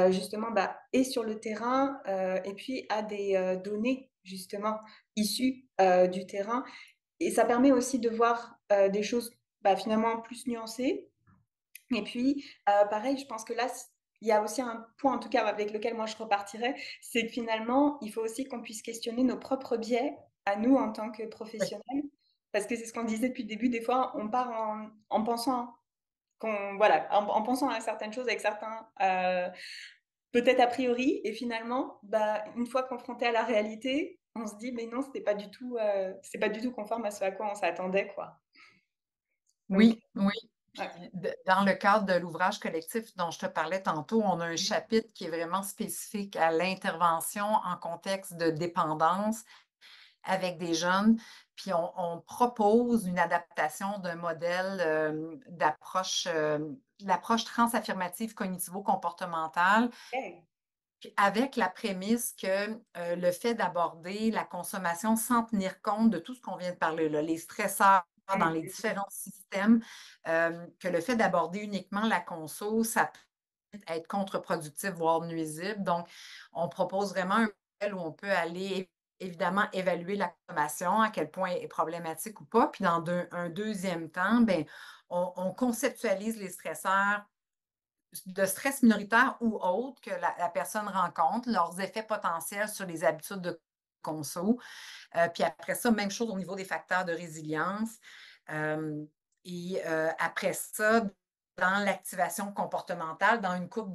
justement, bah, est sur le terrain, et puis a des, données justement issues, du terrain et ça permet aussi de voir, des choses, bah, finalement plus nuancées et puis, pareil, je pense que là, il y a aussi un point, en tout cas avec lequel moi je repartirais, c'est que finalement, il faut aussi qu'on puisse questionner nos propres biais à nous en tant que Oui. professionnels. Parce que c'est ce qu'on disait depuis le début, des fois, on part en pensant qu'on voilà, en pensant à certaines choses avec certains, peut-être a priori et finalement, bah, une fois confronté à la réalité, on se dit: «Mais non, c'est pas du tout conforme à ce à quoi on s'attendait, quoi». Donc Oui, oui. Puis ouais. dans le cadre de l'ouvrage collectif dont je te parlais tantôt, on a un chapitre qui est vraiment spécifique à l'intervention en contexte de dépendance avec des jeunes, puis on propose une adaptation d'un modèle d'approche, l'approche transaffirmative cognitivo-comportementale, OK. puis avec la prémisse que le fait d'aborder la consommation sans tenir compte de tout ce qu'on vient de parler, là, les stresseurs dans les Mmh. différents systèmes, que le fait d'aborder uniquement la conso, ça peut être contre-productif, voire nuisible. Donc, on propose vraiment un modèle où on peut aller évidemment évaluer la consommation, à quel point elle est problématique ou pas. Puis dans un deuxième temps, ben, on conceptualise les stresseurs de stress minoritaire ou autres que la personne rencontre, leurs effets potentiels sur les habitudes de conso. Puis après ça, même chose au niveau des facteurs de résilience. Euh, Après ça, dans l'activation comportementale, dans une couple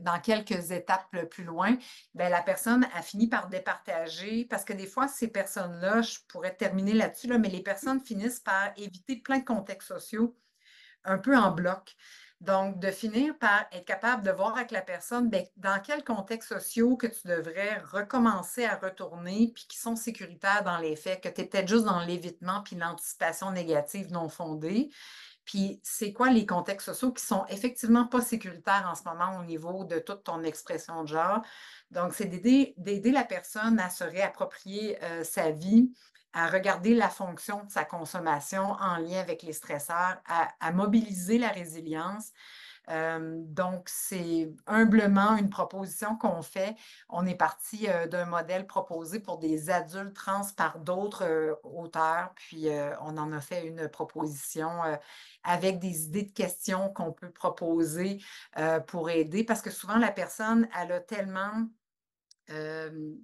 dans quelques étapes plus loin, ben, la personne a fini par départager, parce que des fois, ces personnes-là, je pourrais terminer là-dessus, là, mais les personnes finissent par éviter plein de contextes sociaux un peu en bloc. Donc, de finir par être capable de voir avec la personne ben, dans quels contextes sociaux que tu devrais recommencer à retourner, puis qui sont sécuritaires dans les faits, que tu es peut-être juste dans l'évitement puis l'anticipation négative non fondée. Puis, c'est quoi les contextes sociaux qui sont effectivement pas sécuritaires en ce moment au niveau de toute ton expression de genre? Donc, c'est d'aider la personne à se réapproprier sa vie, à regarder la fonction de sa consommation en lien avec les stresseurs, à mobiliser la résilience. Donc, c'est humblement une proposition qu'on fait. On est parti d'un modèle proposé pour des adultes trans par d'autres auteurs, puis on en a fait une proposition avec des idées de questions qu'on peut proposer pour aider, parce que souvent la personne, elle a tellement euh,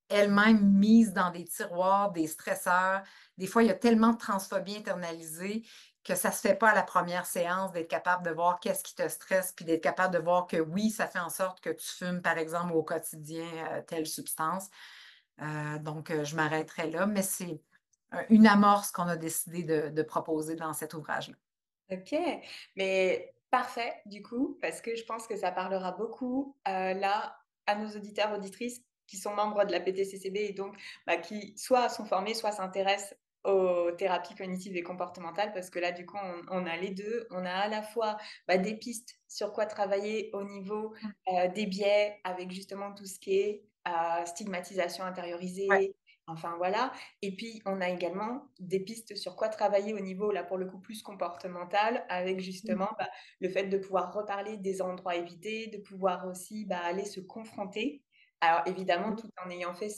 elle-même mise dans des tiroirs, des stresseurs. Des fois, il y a tellement de transphobie internalisée que ça ne se fait pas à la première séance d'être capable de voir qu'est-ce qui te stresse, puis d'être capable de voir que oui, ça fait en sorte que tu fumes, par exemple, au quotidien, telle substance. Donc, je m'arrêterai là, mais c'est une amorce qu'on a décidé de proposer dans cet ouvrage-là. OK, mais parfait du coup, parce que je pense que ça parlera beaucoup, là, à nos auditeurs, auditrices qui sont membres de la PTCCB et donc bah, qui soit sont formés, soit s'intéressent aux thérapies cognitives et comportementales parce que là, du coup, on a les 2. On a à la fois, bah, des pistes sur quoi travailler au niveau, des biais avec justement tout ce qui est, stigmatisation Ouais. intériorisée, enfin voilà. Et puis, on a également des pistes sur quoi travailler au niveau, là, pour le coup, plus comportemental, avec justement bah, le fait de pouvoir reparler des endroits évités, de pouvoir aussi bah, aller se confronter. Alors, évidemment, tout en ayant fait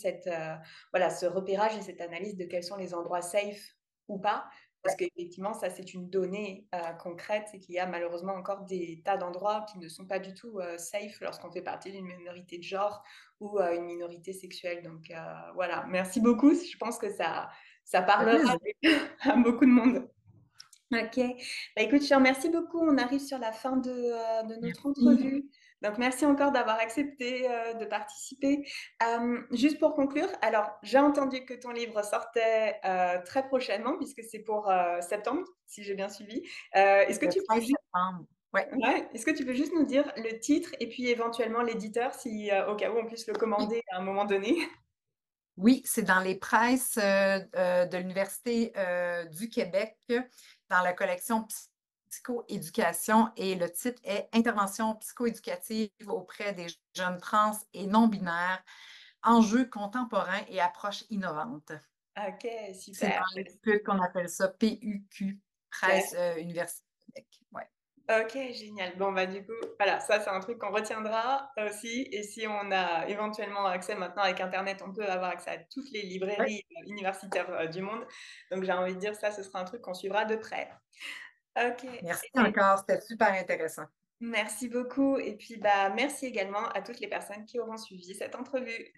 voilà, ce repérage et cette analyse de quels sont les endroits safe ou pas. Parce qu'effectivement, ça, c'est une donnée concrète et qu'il y a malheureusement encore des tas d'endroits qui ne sont pas du tout safe lorsqu'on fait partie d'une minorité de genre ou une minorité sexuelle. Donc voilà, merci beaucoup. Je pense que ça Ça fait parlera plaisir. à beaucoup de monde. Ok, bah, écoute, je te remercie beaucoup. On arrive sur la fin de notre Merci. entrevue. Donc merci encore d'avoir accepté de participer. Juste pour conclure, alors j'ai entendu que ton livre sortait très prochainement, puisque c'est pour septembre, si j'ai bien suivi. Est-ce que Le tu peux 13 juste, septembre. Ouais. ouais, est-ce que tu peux juste nous dire le titre et puis éventuellement l'éditeur, si au cas où on puisse le Oui. commander à un moment donné? Oui, c'est dans les presses de l'Université du Québec, dans la collection psychoéducation, et le titre est Intervention psychoéducative auprès des jeunes trans et non-binaires, enjeux contemporains et approches innovantes. Ok, C'est super. dans l'étude qu'on appelle ça PUQ, Presse Université du Québec. Ouais. Ok, génial. Bon, bah, du coup, voilà, ça, c'est un truc qu'on retiendra aussi. Et si on a éventuellement accès maintenant avec Internet, on peut avoir accès à toutes les Ouais. librairies universitaires du monde. Donc, j'ai envie de dire, ça, ce sera un truc qu'on suivra de près. Ok. Merci Et encore, c'était super intéressant. merci beaucoup. Et puis, bah, merci également à toutes les personnes qui auront suivi cette entrevue.